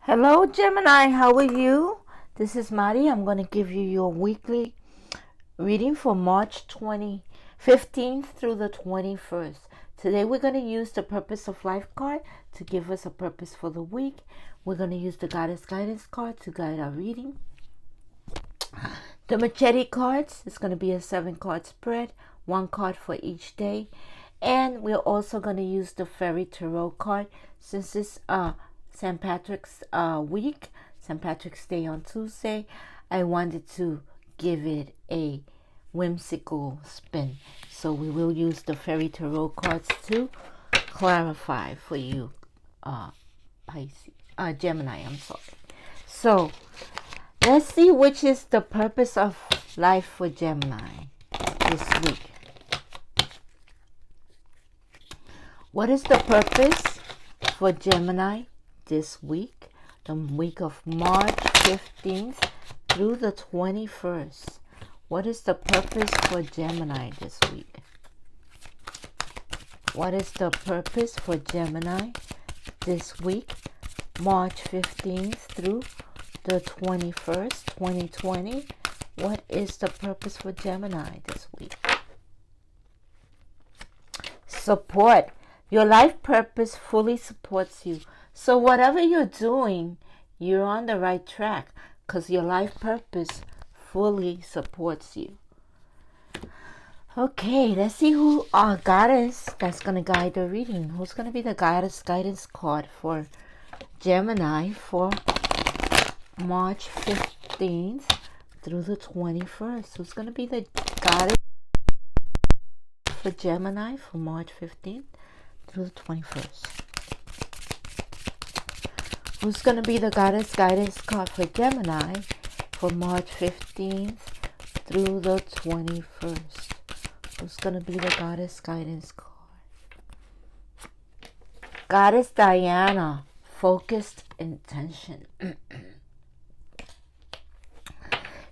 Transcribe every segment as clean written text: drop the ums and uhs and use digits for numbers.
Hello, Gemini. How are you? This is Mari. I'm going to give you your weekly reading for March 15th through the 21st. Today, we're going to use the Purpose of Life card to give us a purpose for the week. We're going to use the Goddess Guidance card to guide our reading. The Machete cards is going to be a 7-card spread, 1 card for each day. And we're also going to use the Fairy Tarot card since this St. Patrick's week, St. Patrick's Day on Tuesday. I wanted to give it a whimsical spin. So we will use the Fairy Tarot cards to clarify for you, Gemini, I'm sorry. So let's see which is the purpose of life for Gemini this week. What is the purpose for Gemini this week, the week of March 15th through the 21st? What is the purpose for Gemini this week? What is the purpose for Gemini this week, March 15th through the 21st, 2020? What is the purpose for Gemini this week? Support. Your life purpose fully supports you. So whatever you're doing, you're on the right track because your life purpose fully supports you. Okay, let's see who our goddess that's going to guide the reading. Who's going to be the goddess guidance card for Gemini for March 15th through the 21st? Who's going to be the goddess for Gemini for March 15th through the 21st? Who's going to be the goddess guidance card for Gemini for March 15th through the 21st? Who's going to be the goddess guidance card? Goddess Diana, focused intention.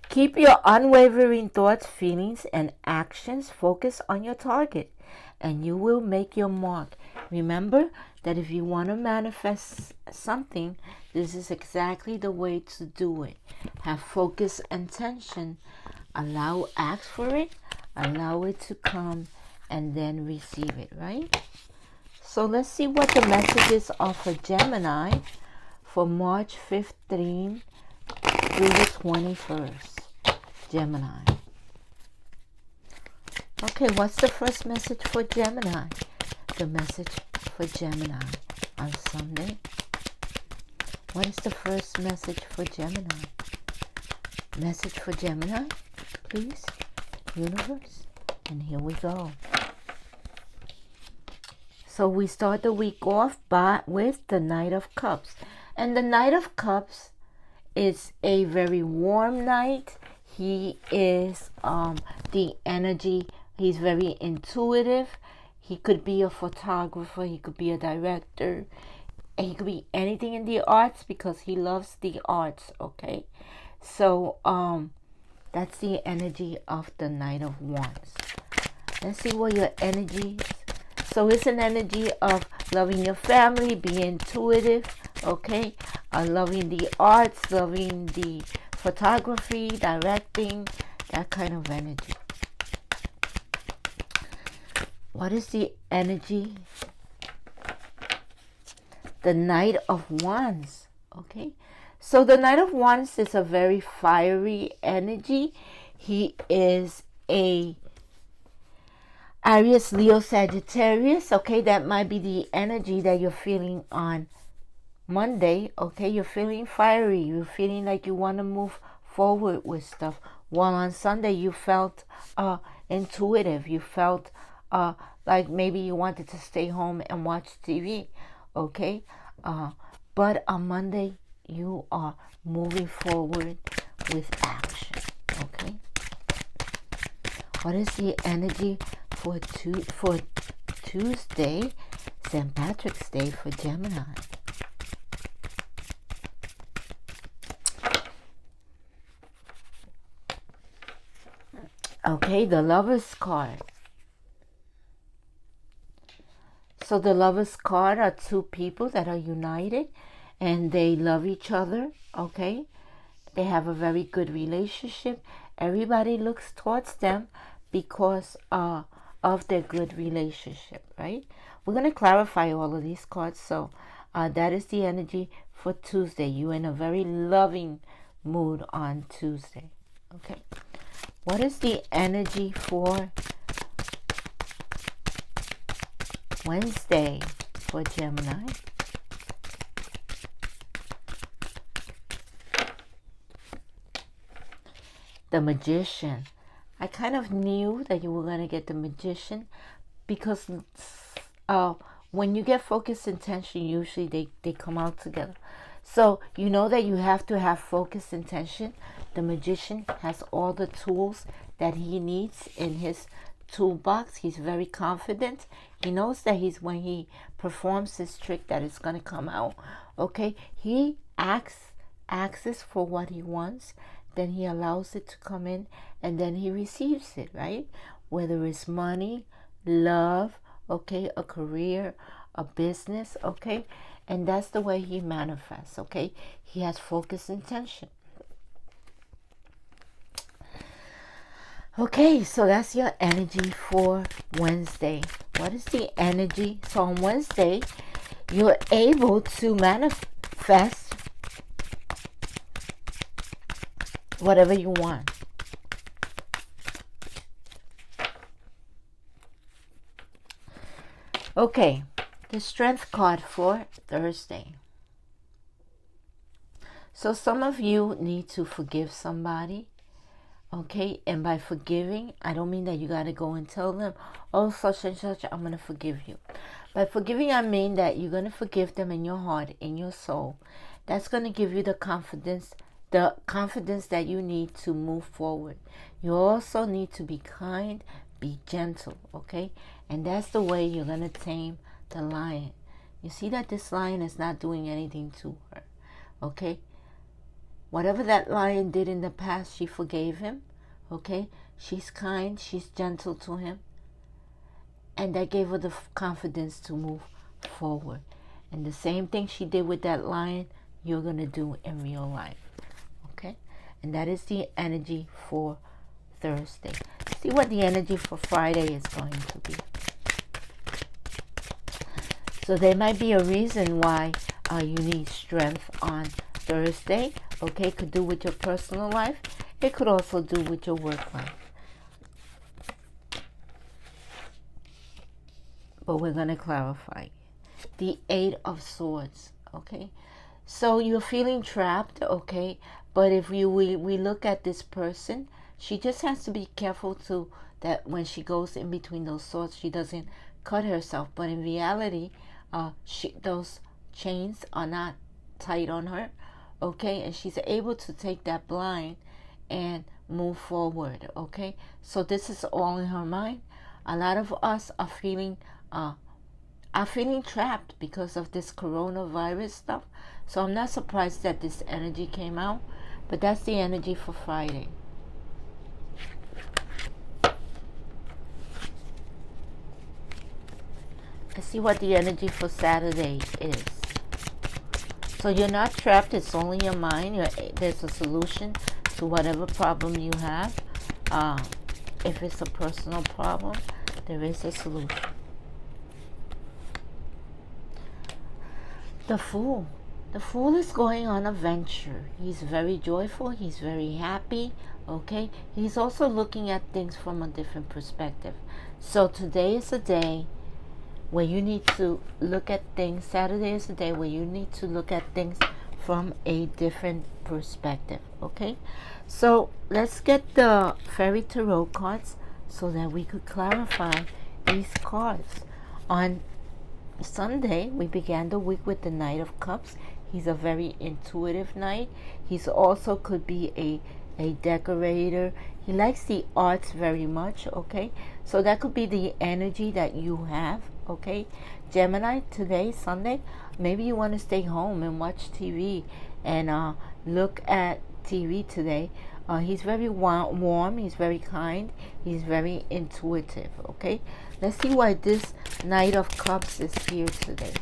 Keep your unwavering thoughts, feelings, and actions focused on your target, and you will make your mark. Remember that if you want to manifest something, this is exactly the way to do it. Have focus, intention, ask for it, allow it to come, and then receive it, right? So let's see what the messages are for Gemini for March 15th through the 21st. Gemini. Okay, what's the first message for Gemini? The message for Gemini on Sunday. What is the first message for Gemini? Message for Gemini, please, universe. And here we go. So we start the week off with the Knight of Cups. And the Knight of Cups is a very warm knight. He is the energy. He's very intuitive. He could be a photographer. He could be a director. He could be anything in the arts because he loves the arts, okay? So that's the energy of the Knight of Wands. Let's see what your energy is. So it's an energy of loving your family, being intuitive, okay? Loving the arts, loving the photography, directing, that kind of energy. What is the energy? The Knight of Wands, okay? So the Knight of Wands is a very fiery energy. He is a Aries, Leo, Sagittarius, okay? That might be the energy that you're feeling on Monday, okay? You're feeling fiery. You're feeling like you want to move forward with stuff. While on Sunday, you felt intuitive. You felt like maybe you wanted to stay home and watch TV, okay? But on Monday, you are moving forward with action, okay? What is the energy for Tuesday, St. Patrick's Day for Gemini? Okay, the Lover's card. So the Lover's card are two people that are united and they love each other, okay? They have a very good relationship. Everybody looks towards them because of their good relationship, right? We're going to clarify all of these cards. So that is the energy for Tuesday. You're in a very loving mood on Tuesday, okay? What is the energy for Wednesday for Gemini? The Magician. I kind of knew that you were going to get the Magician because when you get focused intention, usually they come out together. So you know that you have to have focused intention. The Magician has all the tools that he needs in his toolbox. He's very confident. He knows that when he performs this trick that it's going to come out. Okay, he asks for what he wants, then he allows it to come in, and then he receives it, right? Whether it's money, love, okay, a career, a business, okay, and that's the way he manifests, okay? He has focused intention. Okay, so that's your energy for Wednesday. What is the energy? So on Wednesday, you're able to manifest whatever you want. Okay, the Strength card for Thursday. So some of you need to forgive somebody. Okay, and by forgiving, I don't mean that you got to go and tell them, oh, such and such, I'm going to forgive you. By forgiving, I mean that you're going to forgive them in your heart, in your soul. That's going to give you the confidence that you need to move forward. You also need to be kind, be gentle, okay? And that's the way you're going to tame the lion. You see that this lion is not doing anything to her, okay? Whatever that lion did in the past, she forgave him, okay? She's kind, she's gentle to him. And that gave her the confidence to move forward. And the same thing she did with that lion, you're going to do in real life, okay? And that is the energy for Thursday. See what the energy for Friday is going to be. So there might be a reason why you need strength on Thursday. Okay, could do with your personal life. It could also do with your work life. But we're going to clarify. The 8 of Swords, okay? So you're feeling trapped, okay? But if we look at this person, she just has to be careful to that when she goes in between those swords, she doesn't cut herself. But in reality, those chains are not tight on her. Okay, and she's able to take that blind and move forward, okay? So this is all in her mind. A lot of us are feeling trapped because of this coronavirus stuff. So I'm not surprised that this energy came out, but that's the energy for Friday. Let's see what the energy for Saturday is. So you're not trapped, it's only your mind. There's a solution to whatever problem you have. If it's a personal problem, there is a solution. The Fool. The Fool is going on a venture. He's very joyful, he's very happy, okay? He's also looking at things from a different perspective. So today is a day where you need to look at things. Saturday is the day where you need to look at things from a different perspective, okay? So let's get the Fairy Tarot cards so that we could clarify these cards. On Sunday, we began the week with the Knight of Cups. He's a very intuitive knight. He's also could be a decorator. He likes the arts very much, okay? So that could be the energy that you have, okay? Gemini, today, Sunday, maybe you want to stay home and watch TV and look at TV today. He's very warm, he's very kind, he's very intuitive, okay? Let's see why this Knight of Cups is here today.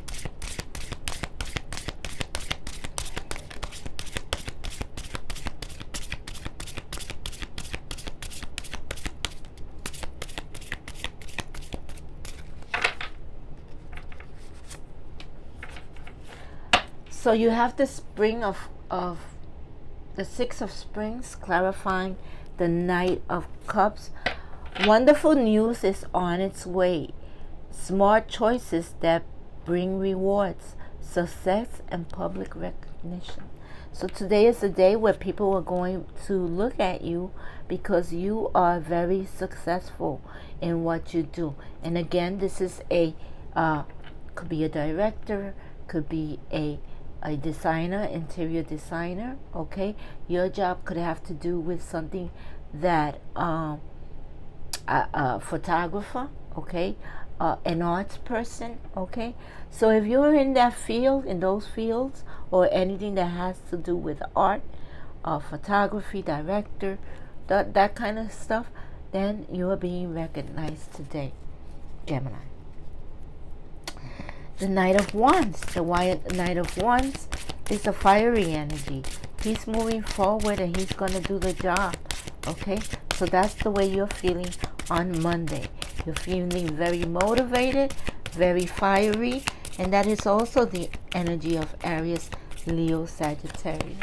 So you have the spring of the Six of Springs, clarifying the Knight of Cups. Wonderful news is on its way. Smart choices that bring rewards, success, and public recognition. So today is a day where people are going to look at you because you are very successful in what you do. And again, this is could be a director, could be a designer, interior designer. Okay, your job could have to do with something that a photographer. Okay, an arts person. Okay, so if you're in that field, in those fields, or anything that has to do with art, photography, director, that kind of stuff, then you are being recognized today, Gemini. The Knight of Wands. The Knight of Wands is a fiery energy. He's moving forward and he's going to do the job. Okay? So that's the way you're feeling on Monday. You're feeling very motivated, very fiery, and that is also the energy of Aries, Leo, Sagittarius.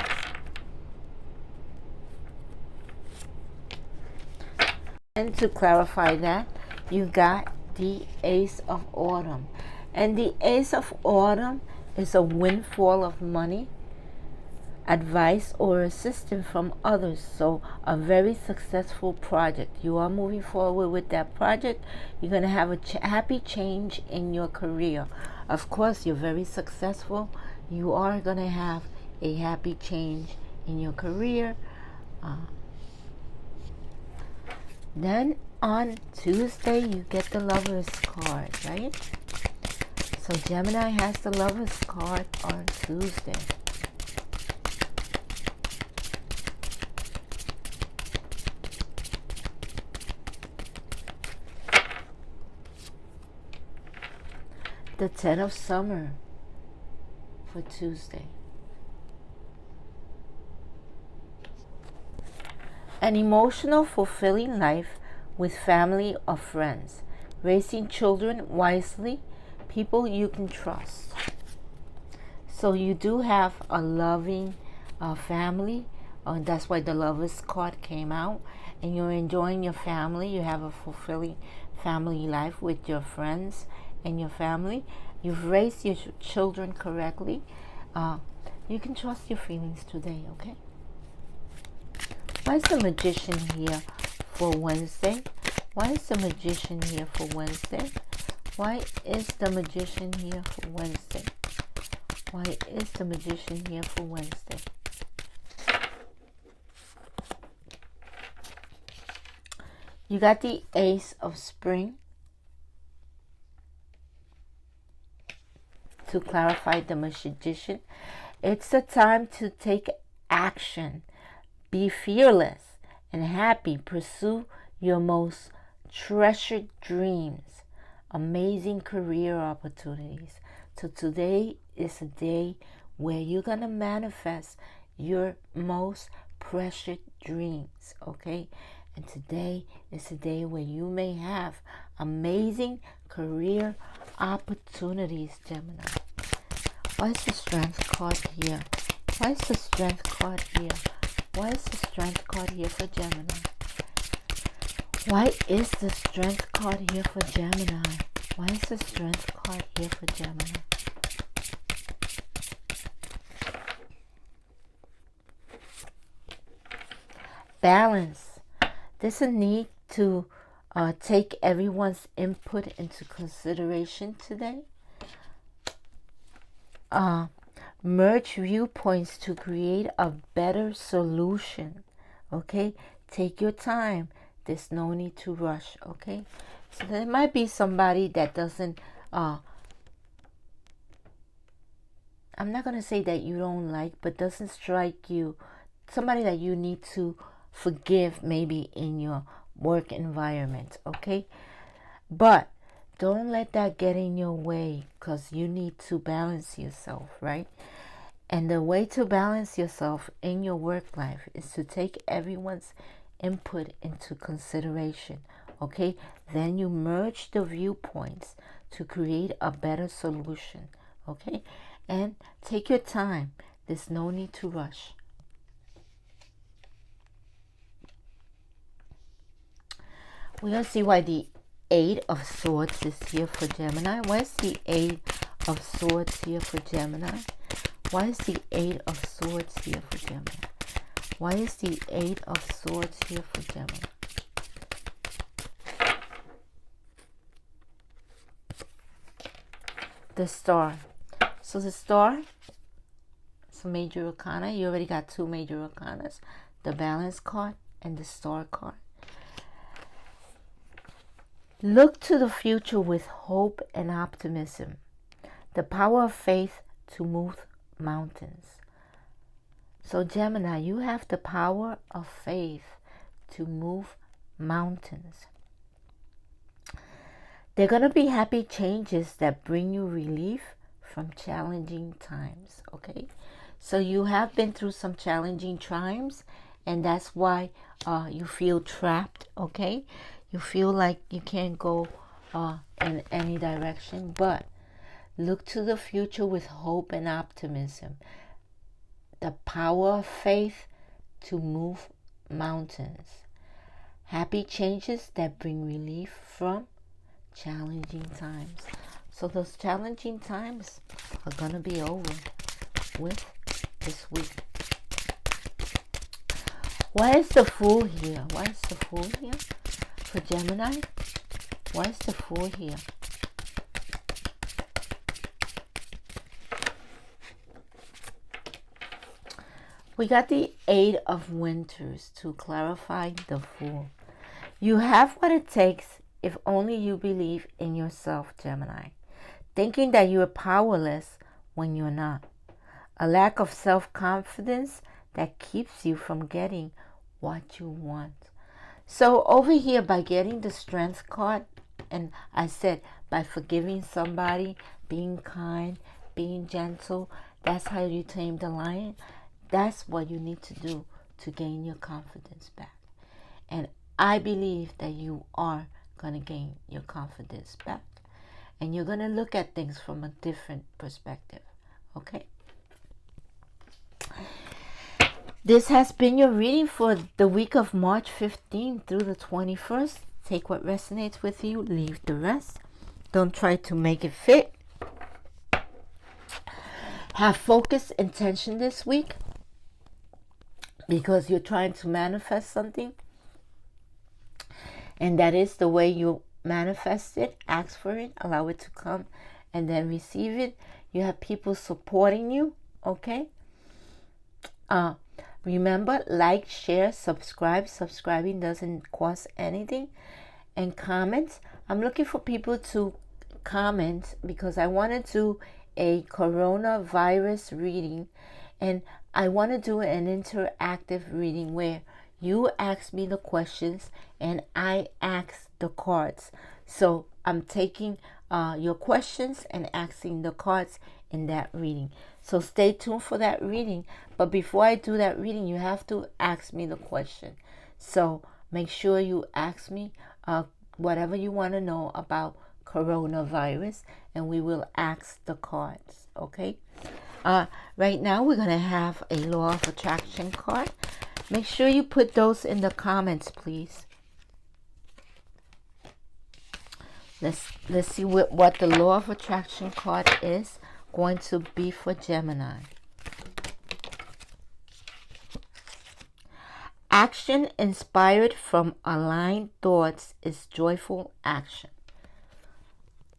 And to clarify that, you got the Ace of Autumn. And the Ace of Autumn is a windfall of money, advice, or assistance from others. So a very successful project. You are moving forward with that project. You're going to have a happy change in your career. Of course, you're very successful. You are going to have a happy change in your career. Then on Tuesday, you get the Lovers card, right? So Gemini has the Lovers card on Tuesday. The Ten of Summer for Tuesday. An emotional, fulfilling life with family or friends. Raising children wisely. People you can trust. So you do have a loving family. That's why the Lovers card came out. And you're enjoying your family. You have a fulfilling family life with your friends and your family. You've raised your children correctly. You can trust your feelings today, okay? Why is the Magician here for Wednesday? Why is the Magician here for Wednesday? Why is the Magician here for Wednesday? Why is the Magician here for Wednesday? You got the Ace of Spring. To clarify the Magician, it's a time to take action. Be fearless and happy. Pursue your most treasured dreams. Amazing career opportunities. So today is a day where you're going to manifest your most precious dreams, okay? And today is a day where you may have amazing career opportunities, Gemini. Why is the Strength card here? Why is the Strength card here? Why is the Strength card here for Gemini? Why is the Strength card here for Gemini? Why is the Strength card here for Gemini? Balance. There's a need to take everyone's input into consideration today. Merge viewpoints to create a better solution. Okay? Take your time. There's no need to rush. Okay? So there might be somebody that doesn't, I'm not going to say that you don't like, but doesn't strike you. Somebody that you need to forgive maybe in your work environment. Okay? But don't let that get in your way, because you need to balance yourself, right? And the way to balance yourself in your work life is to take everyone's input into consideration, okay? Then you merge the viewpoints to create a better solution, okay? and take your time. There's no need to rush. We're going to see why the Eight of Swords is here for Gemini. Why is the Eight of Swords here for Gemini? Why is the Eight of Swords here for Gemini? Why is the Eight of Swords here for Gemini? The Star. So the Star, it's a major arcana. You already got two major arcanas. The Balance card and the Star card. Look to the future with hope and optimism. The power of faith to move mountains. So Gemini, you have the power of faith to move mountains. There are going to be happy changes that bring you relief from challenging times, okay? So you have been through some challenging times, and that's why you feel trapped, okay? You feel like you can't go in any direction, but look to the future with hope and optimism. The power of faith to move mountains. Happy changes that bring relief from challenging times. So those challenging times are going to be over with this week. Why is the Fool here? Why is the Fool here for Gemini? Why is the Fool here? We got the Eight of Winters to clarify the Fool. You have what it takes if only you believe in yourself, Gemini. Thinking that you are powerless when you're not. A lack of self-confidence that keeps you from getting what you want. So over here, by getting the Strength card, and I said by forgiving somebody, being kind, being gentle, that's how you tame the lion. That's what you need to do to gain your confidence back. And I believe that you are going to gain your confidence back. And you're going to look at things from a different perspective. Okay? This has been your reading for the week of March 15th through the 21st. Take what resonates with you. Leave the rest. Don't try to make it fit. Have focus, intention this week. Because you're trying to manifest something. And that is the way you manifest it. Ask for it. Allow it to come. And then receive it. You have people supporting you. Okay? Remember, like, share, subscribe. Subscribing doesn't cost anything. And comment. I'm looking for people to comment because I want to do a coronavirus reading. And I want to do an interactive reading where you ask me the questions and I ask the cards. So I'm taking your questions and asking the cards in that reading. So stay tuned for that reading. But before I do that reading, you have to ask me the question. So make sure you ask me whatever you want to know about coronavirus, and we will ask the cards. Okay? Right now we're going to have a law of attraction card. Make sure you put those in the comments, please. Let's see what the law of attraction card is going to be for Gemini. Action inspired from aligned thoughts is joyful action.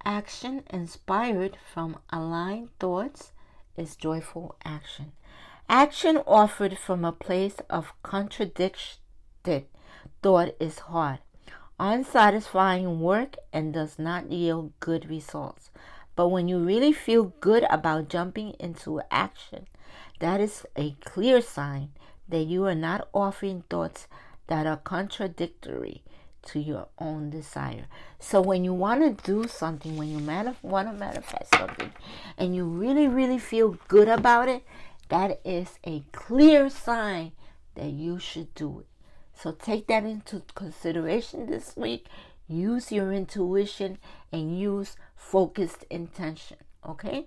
Action inspired from aligned thoughts is joyful action. Action offered from a place of contradicted thought is hard, unsatisfying work, and does not yield good results. But when you really feel good about jumping into action, that is a clear sign that you are not offering thoughts that are contradictory to your own desire. So when you want to do something, when you want to manifest something, and you really, really feel good about it, that is a clear sign that you should do it. So take that into consideration this week. Use your intuition and use focused intention. Okay?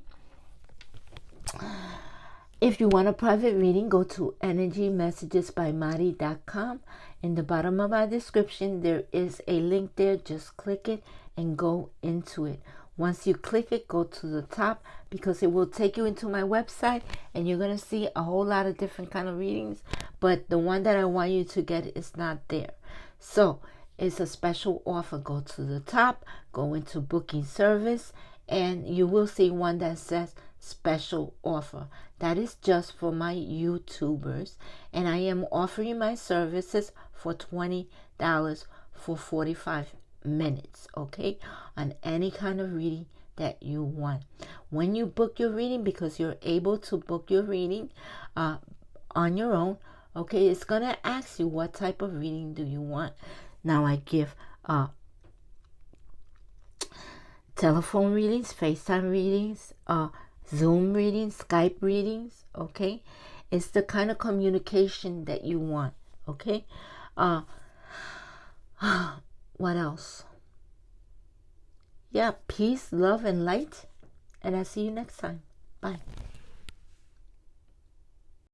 If you want a private reading, go to energymessagesbymari.com. In the bottom of my description, there is a link there. Just click it and go into it. Once you click it, go to the top, because it will take you into my website, and you're going to see a whole lot of different kind of readings, but the one that I want you to get is not there. So it's a special offer. Go to the top, go into booking service, and you will see one that says special offer. That is just for my YouTubers, and I am offering my services for $20 for 45 minutes, okay, on any kind of reading that you want. When you book your reading, because you're able to book your reading on your own, okay, it's gonna ask you what type of reading do you want. Now I give telephone readings, FaceTime readings, Zoom readings, Skype readings, okay? It's the kind of communication that you want, okay? What else? Yeah, peace, love, and light. And I'll see you next time. Bye.